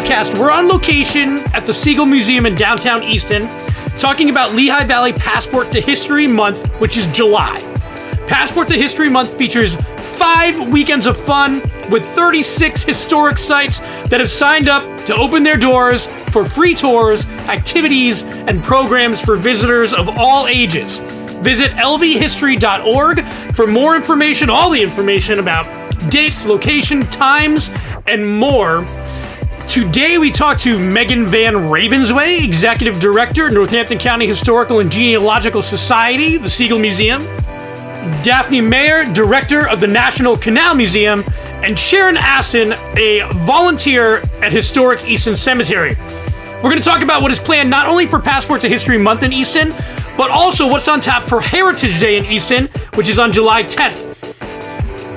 podcast. We're on location at the Siegel Museum in downtown Easton, talking about Lehigh Valley Passport to History Month, which is July. Passport to History Month features 5 weekends of fun with 36 historic sites that have signed up to open their doors for free tours, activities, and programs for visitors of all ages. Visit lvhistory.org for more information, all the information about dates, location, times, and more. Today we talk to Megan Van Ravensway, Executive Director, Northampton County Historical and Genealogical Society, the Siegel Museum, Daphne Mayer, Director of the National Canal Museum, and Sharon Aston, a volunteer at Historic Easton Cemetery. We're going to talk about what is planned not only for Passport to History Month in Easton, but also what's on tap for Heritage Day in Easton, which is on July 10th.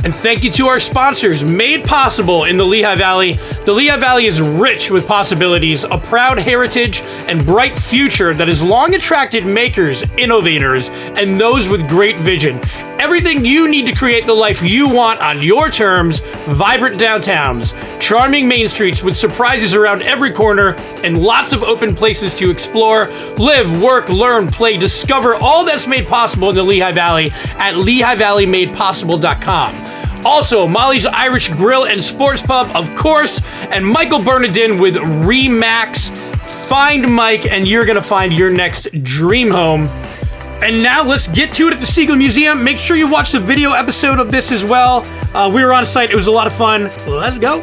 And thank you to our sponsors, made possible in the Lehigh Valley. The Lehigh Valley is rich with possibilities, a proud heritage, and bright future that has long attracted makers, innovators, and those with great vision. Everything you need to create the life you want on your terms, vibrant downtowns, charming main streets with surprises around every corner, and lots of open places to explore, live, work, learn, play, discover all that's made possible in the Lehigh Valley at LehighValleyMadePossible.com. Also, Molly's Irish Grill and Sports Pub, of course, and Michael Bernardin with Remax. Find Mike and you're going to find your next dream home. And now let's get to it at the Siegel Museum. Make sure you watch the video episode of this as well. We were on site. It was a lot of fun. Let's go.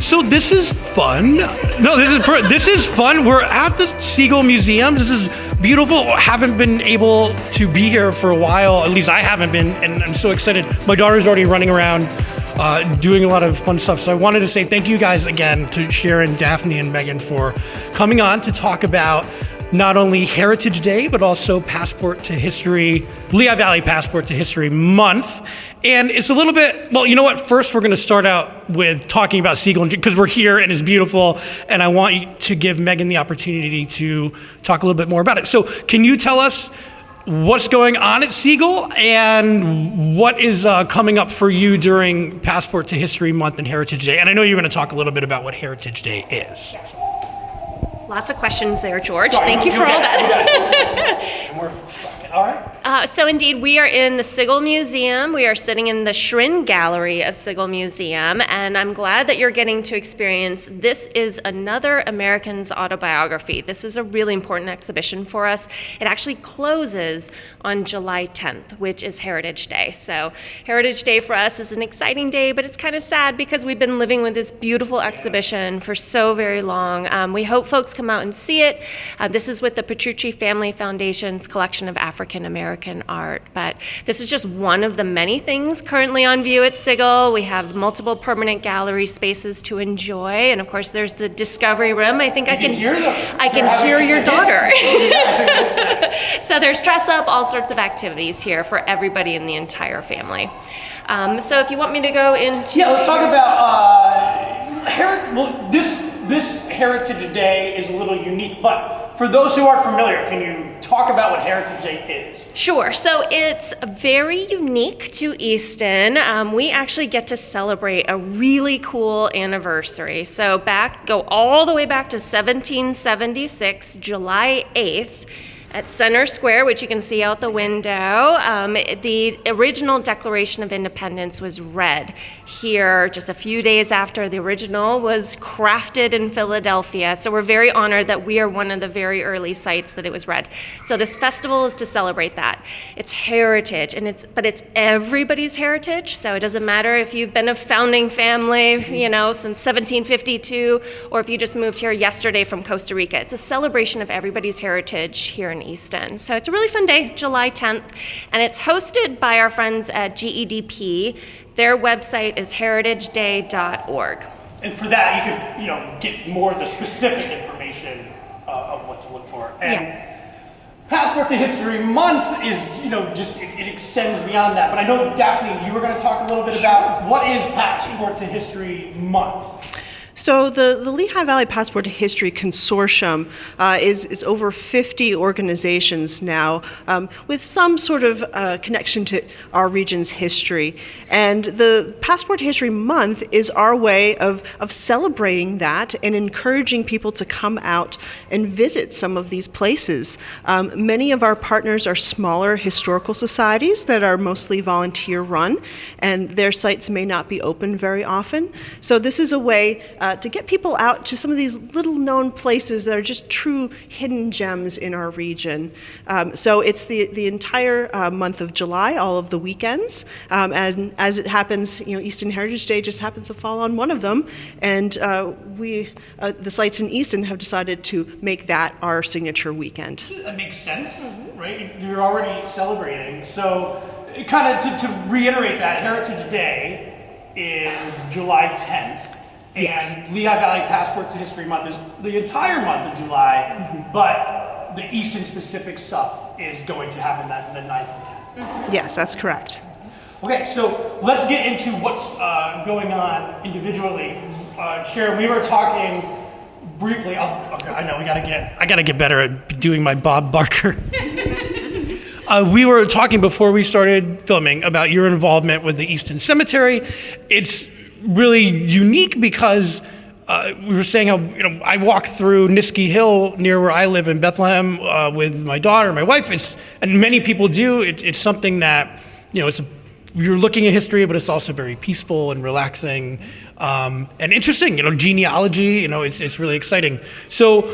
So this is fun. No, this is fun. We're at the Siegel Museum. This is beautiful. I haven't been able to be here for a while. At least I haven't been, and I'm so excited. My daughter's already running around doing a lot of fun stuff. So I wanted to say thank you guys again to Sharon, Daphne, and Megan for coming on to talk about not only Heritage Day, but also Passport to History, Lehigh Valley Passport to History Month. And it's a little bit, well, you know what? First, we're going to start out with talking about Siegel because we're here and it's beautiful. And I want you to give Megan the opportunity to talk a little bit more about it. So can you tell us what's going on at Siegel and what is coming up for you during Passport to History Month and Heritage Day? And I know you're going to talk a little bit about what Heritage Day is. Lots of questions there, George. Thank you for all that. All right. So indeed, we are in the Siegel Museum. We are sitting in the Schrin Gallery of Siegel Museum, and I'm glad that you're getting to experience This Is Another American's Autobiography. This is a really important exhibition for us. It actually closes on July 10th, which is Heritage Day. So Heritage Day for us is an exciting day, but it's kind of sad because we've been living with this beautiful exhibition for so very long. We hope folks come out and see it. This is with the Petrucci Family Foundation's collection of African American art, but this is just one of the many things currently on view at Siegel. We have multiple permanent gallery spaces to enjoy, and of course there's the Discovery Room. I think I can hear your daughter. So there's dress up, all sorts of activities here for everybody in the entire family. So if you want me to go into... Yeah, let's talk about this Heritage Day is a little unique, but for those who aren't familiar, can you talk about what Heritage Day is? Sure. So it's very unique to Easton. We actually get to celebrate a really cool anniversary. So go all the way back to 1776, July 8th. At Center Square, which you can see out the window, the original Declaration of Independence was read here just a few days after the original was crafted in Philadelphia. So we're very honored that we are one of the very early sites that it was read. So this festival is to celebrate that. It's heritage, but it's everybody's heritage. So it doesn't matter if you've been a founding family, since 1752, or if you just moved here yesterday from Costa Rica. It's a celebration of everybody's heritage here in Easton. So it's a really fun day, July 10th, and it's hosted by our friends at GEDP. Their website is heritageday.org. And for that, you could, get more of the specific information of what to look for. And Passport to History Month is, it extends beyond that. But I know, Daphne, you were going to talk a little bit about what is Passport to History Month. So the Lehigh Valley Passport to History Consortium is over 50 organizations now with some sort of connection to our region's history. And the Passport to History Month is our way of celebrating that and encouraging people to come out and visit some of these places. Many of our partners are smaller historical societies that are mostly volunteer run, and their sites may not be open very often. So this is a way to get people out to some of these little known places that are just true hidden gems in our region. So it's the entire month of July, all of the weekends. And as it happens, Easton Heritage Day just happens to fall on one of them. And the sites in Easton have decided to make that our signature weekend. That makes sense, right? You're already celebrating. So kind of to reiterate that, Heritage Day is July 10th. And Yes. Lehigh Valley Passport to History Month is the entire month of July, but the Easton specific stuff is going to happen the 9th and 10th. Yes, that's correct. Okay, so let's get into what's going on individually. Sharon, we were talking briefly. I know I gotta get better at doing my Bob Barker. We were talking before we started filming about your involvement with the Easton Cemetery. It's really unique because we were saying how I walk through Niskey Hill near where I live in Bethlehem with my daughter, my wife. And many people do. It's something that you're looking at history, but it's also very peaceful and relaxing and interesting. Genealogy. It's really exciting. So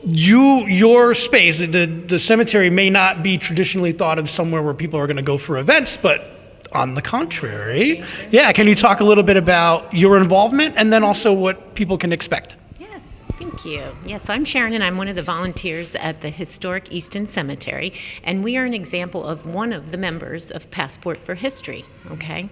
your space, the cemetery, may not be traditionally thought of somewhere where people are going to go for events, but on the contrary. Yeah, can you talk a little bit about your involvement and then also what people can expect? Yes, thank you. Yes, I'm Sharon, and I'm one of the volunteers at the historic Easton Cemetery, and we are an example of one of the members of Passport for History, okay?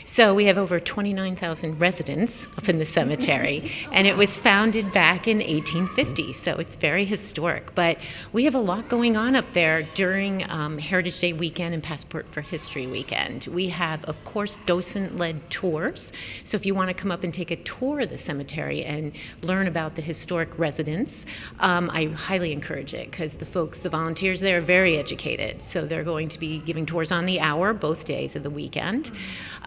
So we have over 29,000 residents up in the cemetery, and it was founded back in 1850, so it's very historic. But we have a lot going on up there during Heritage Day weekend and Passport for History weekend. We have, of course, docent-led tours, so if you want to come up and take a tour of the cemetery and learn about the historic residents, I highly encourage it because the volunteers there are very educated, so they're going to be giving tours on the hour both days of the weekend.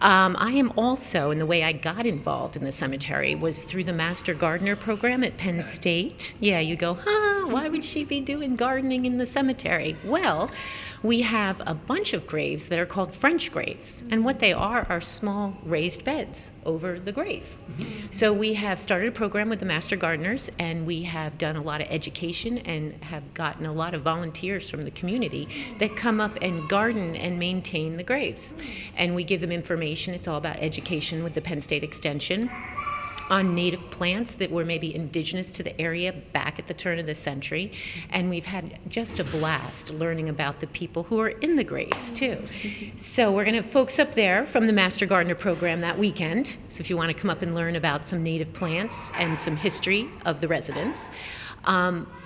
I am also, and the way I got involved in the cemetery was through the Master Gardener program at Penn State. Yeah, you go, why would she be doing gardening in the cemetery? Well, we have a bunch of graves that are called French graves, and what they are small raised beds over the grave. So we have started a program with the Master Gardeners, and we have done a lot of education and have gotten a lot of volunteers from the community that come up and garden and maintain the graves. And we give them information. It's all about education with the Penn State Extension on native plants that were maybe indigenous to the area back at the turn of the century. And we've had just a blast learning about the people who are in the graves too. So we're gonna have folks up there from the Master Gardener program that weekend. So if you wanna come up and learn about some native plants and some history of the residents.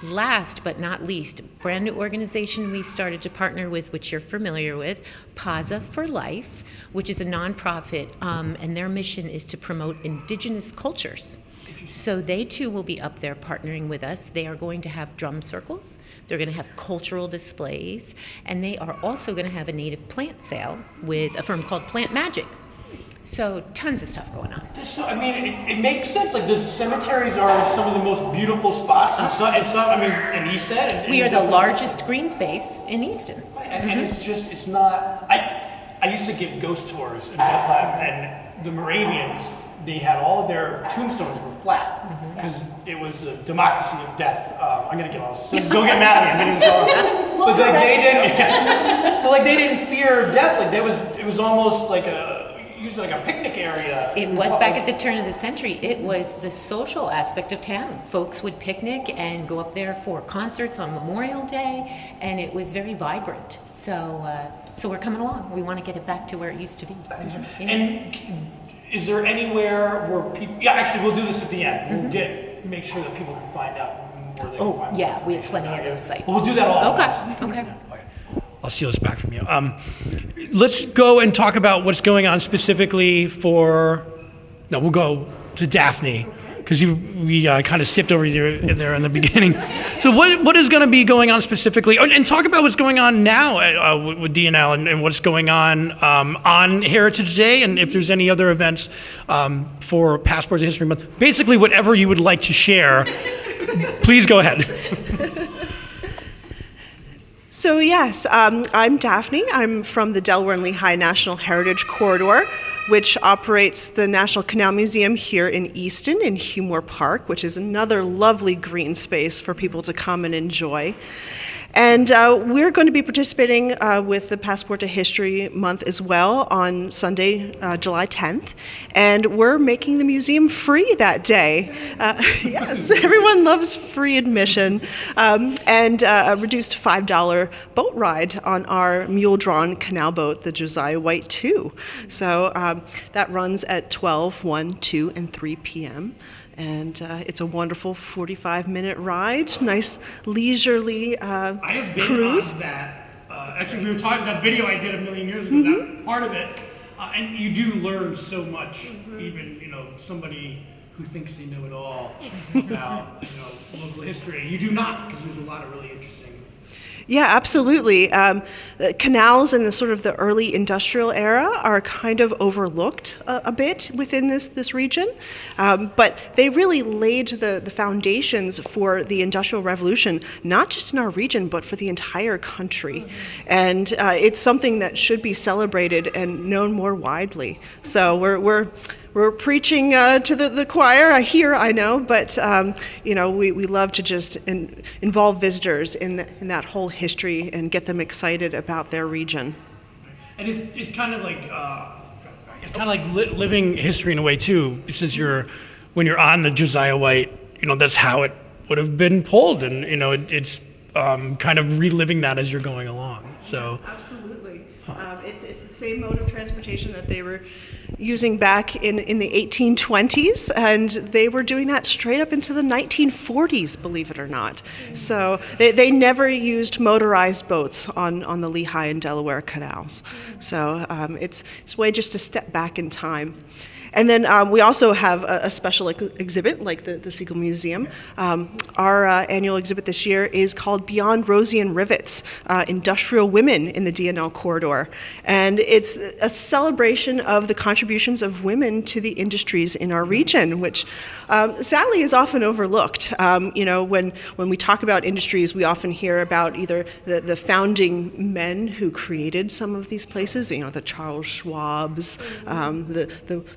Last but not least, brand new organization we've started to partner with, which you're familiar with, PAZA for Life, which is a nonprofit, and their mission is to promote indigenous cultures. So they too will be up there partnering with us. They are going to have drum circles, they're going to have cultural displays, and they are also going to have a native plant sale with a firm called Plant Magic. So tons of stuff going on. So, it makes sense. Like, the cemeteries are some of the most beautiful spots in Easton. And We are the largest green space in Easton. And it's not. I used to give ghost tours in Bethlehem, and the Moravians, they had all of their tombstones were flat because it was a democracy of death. I'm gonna get all this. So don't get mad at me. I'm getting sorry. But they didn't fear death. Like, it was almost like usually like a picnic area. It was back at the turn of the century. It was the social aspect of town. Folks would picnic and go up there for concerts on Memorial Day, and it was very vibrant. So we're coming along. We want to get it back to where it used to be. And is there anywhere where people? Yeah, actually, we'll do this at the end. We'll make sure that people can find out where they can find. Yeah, we have plenty of those sites. Well, we'll do that all. Okay. I'll steal this back from you. Let's go and talk about what's going on specifically for. No, we'll go to Daphne. because we kind of skipped over you there in the beginning. So what is going to be going on specifically? And talk about what's going on now with DNL and what's going on Heritage Day, and if there's any other events for Passport to History Month. Basically, whatever you would like to share, please go ahead. So yes, I'm Daphne. I'm from the Delaware and Lehigh National Heritage Corridor, which operates the National Canal Museum here in Easton in Humor Park, which is another lovely green space for people to come and enjoy. And we're going to be participating with the Passport to History Month as well on Sunday, July 10th. And we're making the museum free that day. Yes, everyone loves free admission. And a reduced $5 boat ride on our mule-drawn canal boat, the Josiah White II. So that runs at 12, 1, 2, and 3 p.m. And it's a wonderful 45-minute ride, nice leisurely I have been cruise. on that. Actually, we were talking that video I did a million years ago. That part of it, and you do learn so much. Even somebody who thinks they know it all about local history, you do not, because there's a lot of really interesting. Yeah, absolutely. The canals in the sort of the early industrial era are kind of overlooked a bit within this region, but they really laid the foundations for the Industrial Revolution, not just in our region, but for the entire country. And it's something that should be celebrated and known more widely. So we're preaching to the choir I know, but we love to just involve visitors in that whole history and get them excited about their region. And it's kind of like living history in a way too, since when you're on the Josiah White, that's how it would have been pulled, and it's kind of reliving that as you're going along. So absolutely, it's the same mode of transportation that they were using back in the 1820s, and they were doing that straight up into the 1940s, believe it or not. So they never used motorized boats on the Lehigh and Delaware canals. So it's a way just to step back in time. And then we also have a special exhibit, like the Siegel Museum. Our annual exhibit this year is called Beyond Rosian Rivets, Industrial Women in the DNL Corridor. And it's a celebration of the contributions of women to the industries in our region, which sadly is often overlooked. When we talk about industries, we often hear about either the founding men who created some of these places, the Charles Schwabs,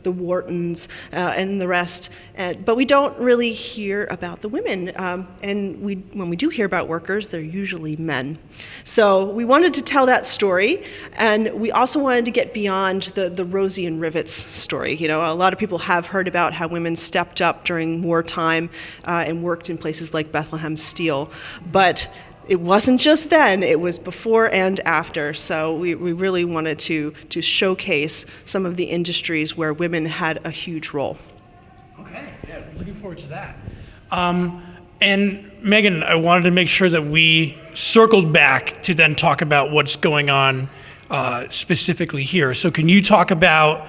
the Whartons, and the rest. But we don't really hear about the women. And when we do hear about workers, they're usually men. So we wanted to tell that story, and we also wanted to get beyond the Rosian Rivets story. A lot of people have heard about how women stepped up during wartime and worked in places like Bethlehem Steel. But it wasn't just then, it was before and after. So we really wanted to showcase some of the industries where women had a huge role. Okay, yeah, looking forward to that. And Megan, I wanted to make sure that we circled back to then talk about what's going on specifically here. So can you talk about,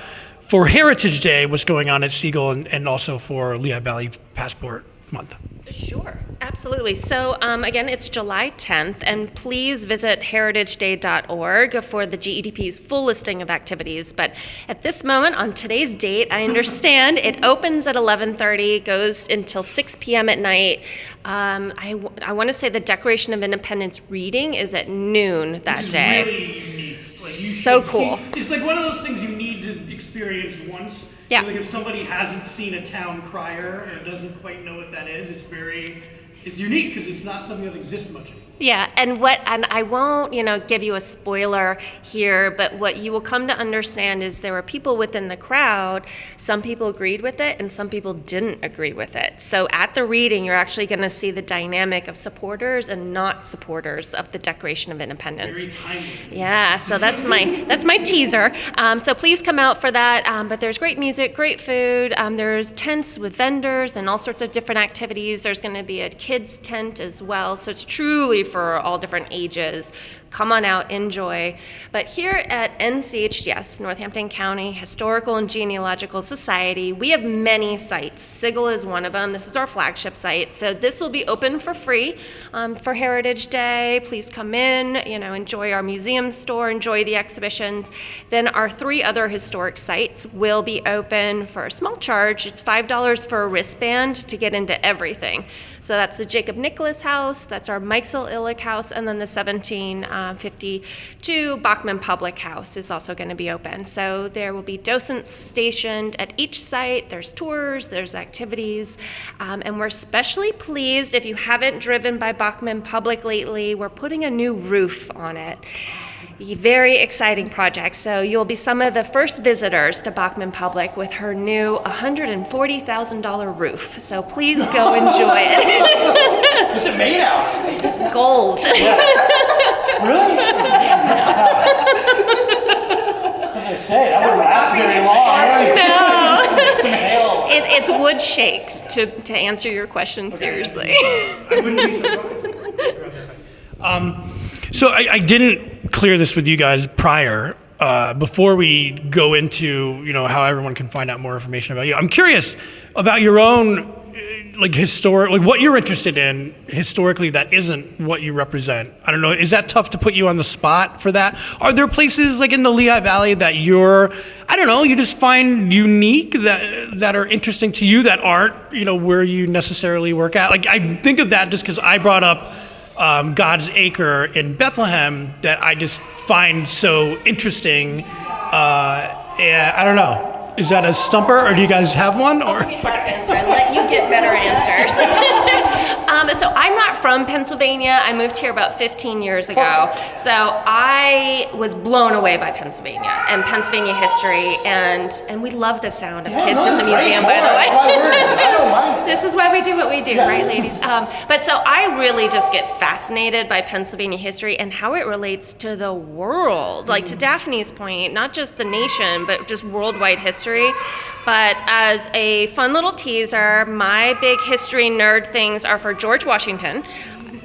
for Heritage Day, what's going on at Siegel, and also for Lehigh Valley Passport Month? Sure, absolutely. So again, it's July 10th, and please visit heritageday.org for the GEDP's full listing of activities. But at this moment, on today's date, I understand it opens at 11:30, goes until 6 p.m. at night. I want to say the Declaration of Independence reading is at noon that day. Really unique. So cool. It's like one of those things you need to experience once. Yeah. Like if somebody hasn't seen a town crier or doesn't quite know what that is, it's unique because it's not something that exists much anymore. Yeah, and I won't, give you a spoiler here, but what you will come to understand is there were people within the crowd, some people agreed with it and some people didn't agree with it. So at the reading, you're actually going to see the dynamic of supporters and not supporters of the Declaration of Independence. Very timely. Yeah, so that's my teaser. So please come out for that. But there's great music, great food. There's tents with vendors and all sorts of different activities. There's going to be a kids tent as well. So it's truly for all different ages. Come on out, enjoy. But here at NCHDS, Northampton County Historical and Genealogical Society, we have many sites. Sigel is one of them. This is our flagship site. So this will be open for free for Heritage Day. Please come in, enjoy our museum store, enjoy the exhibitions. Then our 3 other historic sites will be open for a small charge. It's $5 for a wristband to get into everything. So that's the Jacob Nicholas House, that's our Mikesell Illich House, and then the 1752 Bachman Public House is also going to be open. So there will be docents stationed at each site. There's tours, there's activities, and we're especially pleased if you haven't driven by Bachman Public lately. We're putting a new roof on it. Very exciting project. So you'll be some of the first visitors to Bachman Public with her new $140,000 roof. So please go enjoy it. What's it made out of? Gold. Really? As I say, that wouldn't last very long. No. It's wood shakes, to answer your question seriously. I wouldn't be surprised. So I didn't clear this with you guys prior, before we go into, how everyone can find out more information about you. I'm curious about your own, what you're interested in historically that isn't what you represent. I don't know, is that tough to put you on the spot for that? Are there places like in the Lehigh Valley that you just find unique that are interesting to you that aren't, where you necessarily work at? Like, I think of that just because I brought up God's Acre in Bethlehem that I just find so interesting. I don't know. Is that a stumper, or do you guys have one? Or? I'll give you a quick answer and let you get better answers. So I'm not from Pennsylvania. I moved here about 15 years ago. So I was blown away by Pennsylvania and Pennsylvania history, and we love the sound of kids in the museum, by the way. I don't mind it. This is why we do what we do, right, ladies? But so I really just get fascinated by Pennsylvania history and how it relates to the world. Like to Daphne's point, not just the nation, but just worldwide history. But as a fun little teaser, my big history nerd things are for George Washington.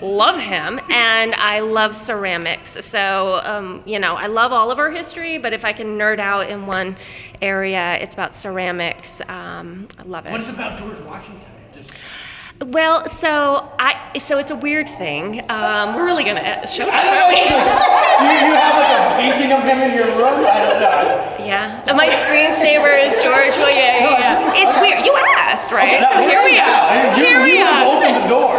Love him, and I love ceramics. So, I love all of our history, but if I can nerd out in one area, it's about ceramics. I love it. What is it about George Washington? Well, so it's a weird thing. We're really gonna show this, I don't aren't we? You have like a painting of him in your room? I don't know. Yeah. My screensaver is George. Well, yeah. It's weird. You asked, right? Okay, So here we are. Here we You are. opened the door.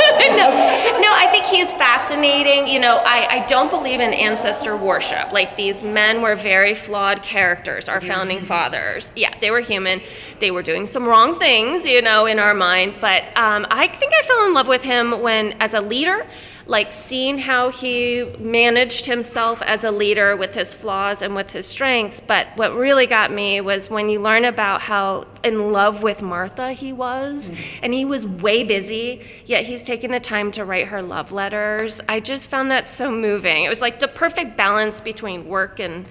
No, I think he's fascinating. I don't believe in ancestor worship. Like, these men were very flawed characters, our founding fathers. Yeah, they were human. They were doing some wrong things, in our mind. But I think I fell in love with him as a leader, like seeing how he managed himself as a leader with his flaws and with his strengths. But what really got me was when you learn about how in love with Martha he was, and he was way busy, yet he's taking the time to write her love letters. I just found that so moving. It was like the perfect balance between work and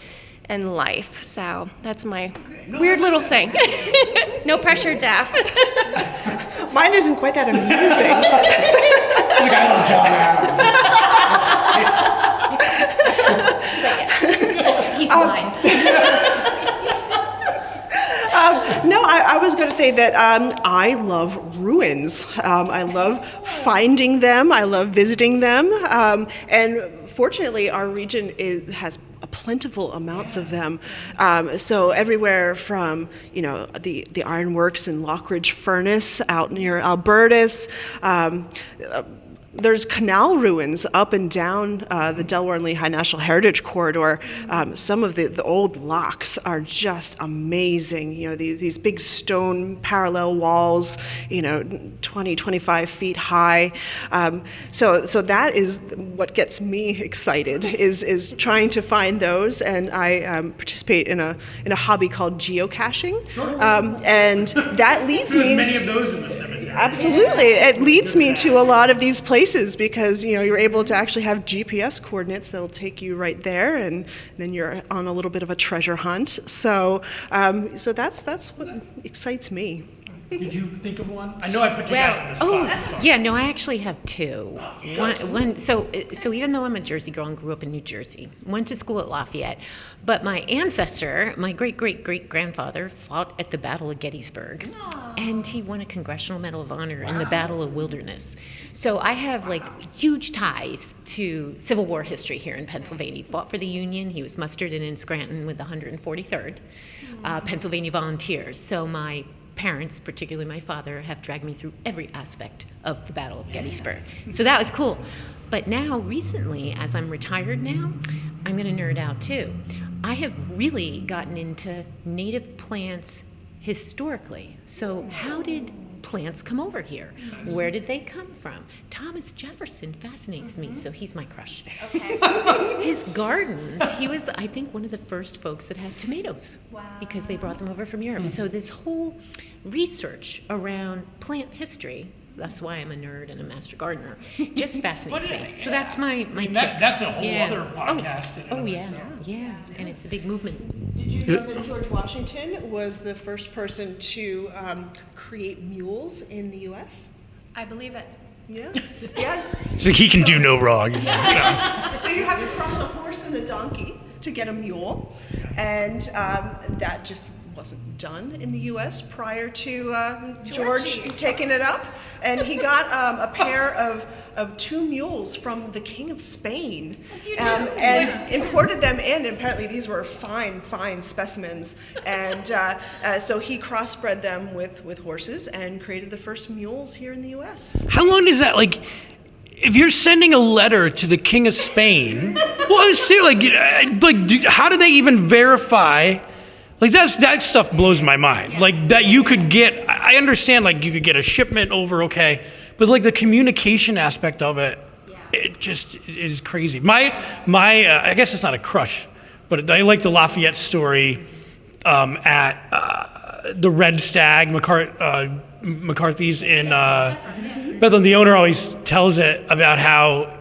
life. So that's my weird little thing. No pressure, Daph. Mine isn't quite that amusing. The guy named John Adams. He's mine. No, I was going to say that I love ruins. I love finding them. I love visiting them. And fortunately, our region has plentiful amounts of them. So everywhere from, the ironworks in Lockridge Furnace out near Albertus, there's canal ruins up and down the Delaware and Lehigh National Heritage Corridor. Some of the old locks are just amazing. These big stone parallel walls, 20, 25 feet high. So that is what gets me excited, is trying to find those. And I participate in a hobby called geocaching. And that leads me... Many of those in the cemetery. Absolutely. It leads me to a lot of these places because, you're able to actually have GPS coordinates that'll take you right there, and then you're on a little bit of a treasure hunt. So that's what excites me. Did you think of one? I know I put you guys on the spot. Yeah, no, I actually have two. So even though I'm a Jersey girl and grew up in New Jersey, went to school at Lafayette, but my ancestor, my great-great-great-grandfather, fought at the Battle of Gettysburg, and he won a Congressional Medal of Honor in the Battle of Wilderness. So I have like huge ties to Civil War history here in Pennsylvania. He fought for the Union. He was mustered in Scranton with the 143rd Pennsylvania Volunteers. So my parents, particularly my father, have dragged me through every aspect of the Battle of Gettysburg. So that was cool. But now, recently, as I'm retired now, I'm going to nerd out too. I have really gotten into native plants historically. So how did plants come over here? Where did they come from? Thomas Jefferson fascinates me, so he's my crush. Okay. His gardens, he was, I think, one of the first folks that had tomatoes. Wow. Because they brought them over from Europe. So this whole research around plant history, that's why I'm a nerd and a master gardener, just fascinates me. So that's my tip. That's a whole other podcast. in and of Yeah, itself. yeah, and it's a big movement. Did you know that George Washington was the first person to create mules in the U.S.? I believe it. Yeah. Yes. So he can do no wrong. So you have to cross a horse and a donkey to get a mule, and that just wasn't done in the U.S. prior to George taking it up. And he got a pair of two mules from the King of Spain, and imported them in. And apparently these were fine specimens. And so he crossbred them with horses and created the first mules here in the U.S. How long does that, like, if you're sending a letter to the King of Spain, well, how do they even verify? Like, that stuff blows my mind. Like, that you could get, I understand, like, you could get a shipment over, okay, but, like, the communication aspect of it, it just is crazy. My I guess it's not a crush, but I like the Lafayette story at the Red Stag, McCarthy's in Bethlehem. The owner always tells it about how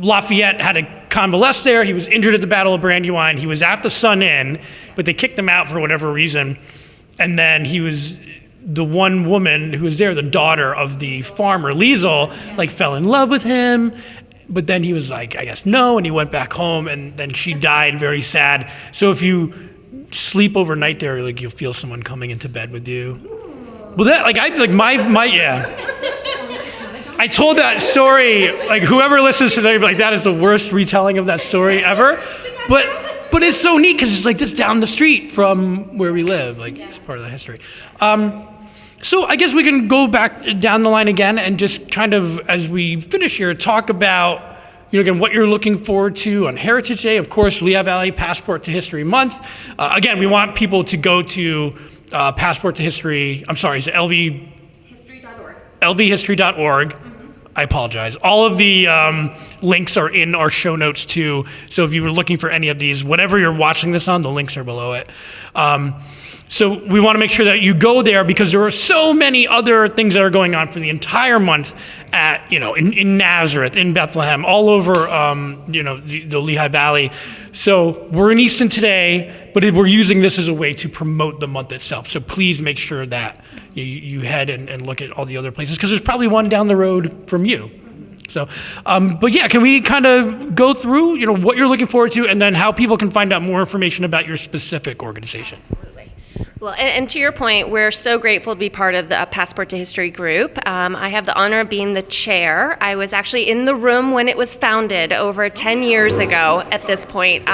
Lafayette had to convalesce there. He was injured at the Battle of Brandywine. He was at the Sun Inn, but they kicked him out for whatever reason. And then he was, the one woman who was there, the daughter of the farmer, Liesel, like fell in love with him. But then he was like, I guess no, and he went back home, and then she died, very sad. So if you sleep overnight there, like, you'll feel someone coming into bed with you. Well, that, like, I told that story, like, whoever listens to that, you'll be like, that is the worst retelling of that story ever. But it's so neat because it's like this down the street from where we live. Like, it's part of the history. So I guess we can go back down the line again and just kind of, as we finish here, talk about, again, what you're looking forward to on Heritage Day. Of course, Lehigh Valley Passport to History Month. Again, we want people to go to Passport to History, is it History.org. lvhistory.org. I apologize. All of the links are in our show notes too. So if you were looking for any of these, whatever you're watching this on, the links are below it. So we want to make sure that you go there because there are so many other things that are going on for the entire month at, in Nazareth, in Bethlehem, all over, the Lehigh Valley. So we're in Easton today, but we're using this as a way to promote the month itself. So please make sure that you head and look at all the other places because there's probably one down the road from you. So, but yeah, can we kind of go through, what you're looking forward to and then how people can find out more information about your specific organization? Well, and to your point, we're so grateful to be part of the Passport to History group. I have the honor of being the chair. I was actually in the room when it was founded over 10 years ago at this point.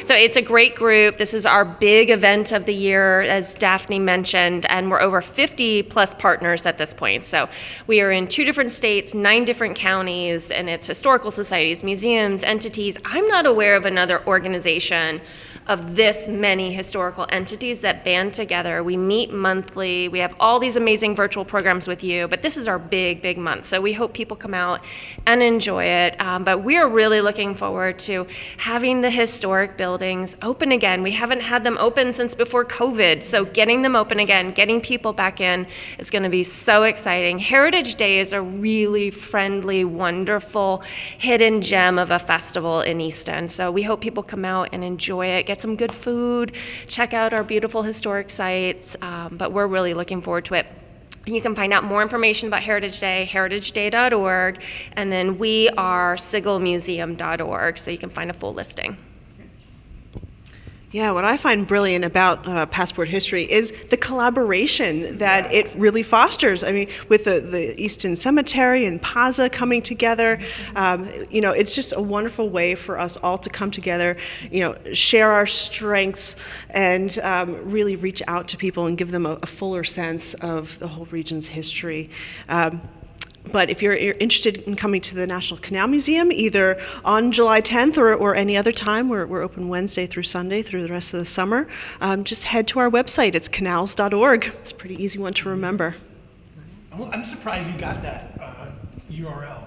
So it's a great group. This is our big event of the year, as Daphne mentioned, and we're over 50 plus partners at this point. So we are in 2 different states, 9 different counties, and it's historical societies, museums, entities. I'm not aware of another organization of this many historical entities that band together. We meet monthly. We have all these amazing virtual programs with you, but this is our big month. So we hope people come out and enjoy it. But we are really looking forward to having the historic buildings open again. We haven't had them open since before COVID. So getting them open again, getting people back in is going to be so exciting. Heritage Day is a really friendly, wonderful, hidden gem of a festival in Easton. So we hope people come out and enjoy it, get get some good food, check out our beautiful historic sites, but we're really looking forward to it. You can find out more information about Heritage Day, heritageday.org, and then we are sigelmuseum.org, so you can find a full listing. Yeah, what I find brilliant about Passport History is the collaboration that it really fosters. I mean, with the Easton Cemetery and PAZA coming together, it's just a wonderful way for us all to come together, share our strengths, and really reach out to people and give them a fuller sense of the whole region's history. But if you're interested in coming to the National Canal Museum, either on July 10th or any other time, we're open Wednesday through Sunday through the rest of the summer, just head to our website. It's canals.org. It's a pretty easy one to remember. I'm surprised you got that URL.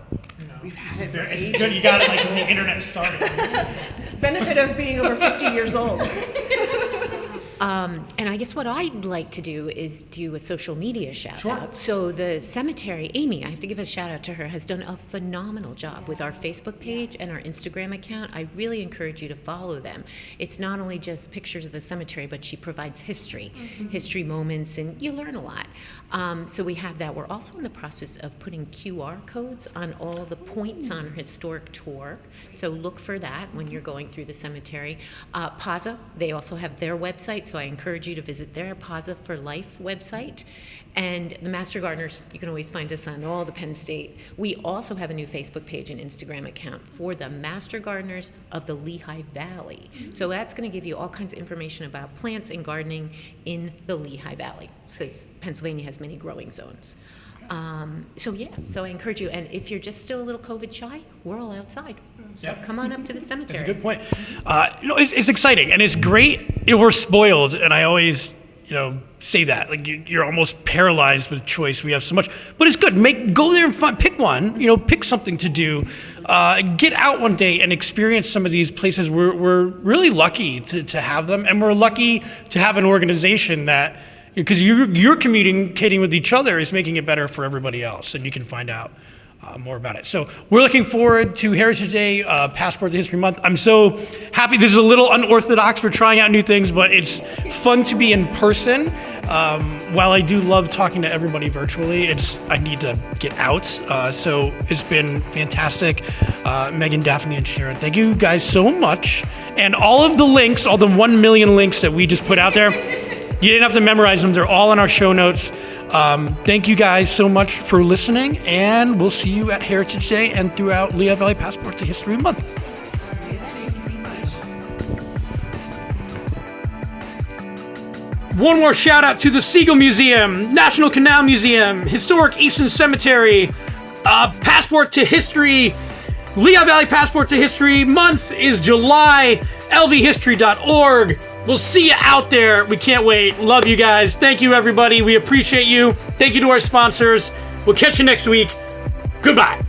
We've had it for ages. You got it like when the internet started. Benefit of being over 50 years old. And I guess what I'd like to do is do a social media shout Sure. out. So the cemetery, Amy, I have to give a shout out to her, has done a phenomenal job with our Facebook page and our Instagram account. I really encourage you to follow them. It's not only just pictures of the cemetery, but she provides history, history moments, and you learn a lot. So we have that. We're also in the process of putting QR codes on all the points on our historic tour. So look for that when you're going through the cemetery. PAZA, they also have their website, so I encourage you to visit their PAZA for Life website. And the Master Gardeners, you can always find us on all the Penn State. We also have a new Facebook page and Instagram account for the Master Gardeners of the Lehigh Valley. So that's going to give you all kinds of information about plants and gardening in the Lehigh Valley, because Pennsylvania has many growing zones. So I encourage you. And if you're just still a little COVID shy, we're all outside. So come on up to the cemetery. That's a good point. It's exciting and it's great. We're spoiled, and I always, say that. Like you're almost paralyzed with choice. We have so much, but it's good. Go there and pick one. Pick something to do. Get out one day and experience some of these places. We're really lucky to have them, and we're lucky to have an organization that, because you're communicating with each other, is making it better for everybody else, and you can find out more about it. So we're looking forward to Heritage Day, Passport to History Month. I'm so happy. This is a little unorthodox. We're trying out new things, but it's fun to be in person. While I do love talking to everybody virtually, I need to get out. So it's been fantastic. Megan, Daphne, and Sharon, thank you guys so much. And all of the links, all the 1 million links that we just put out there, you didn't have to memorize them. They're all in our show notes. Thank you guys so much for listening, and we'll see you at Heritage Day and throughout Lehigh Valley Passport to History Month. One more shout out to the Siegel Museum, National Canal Museum, Historic Easton Cemetery, Passport to History. Lehigh Valley Passport to History Month is July, lvhistory.org. We'll see you out there. We can't wait. Love you guys. Thank you, everybody. We appreciate you. Thank you to our sponsors. We'll catch you next week. Goodbye.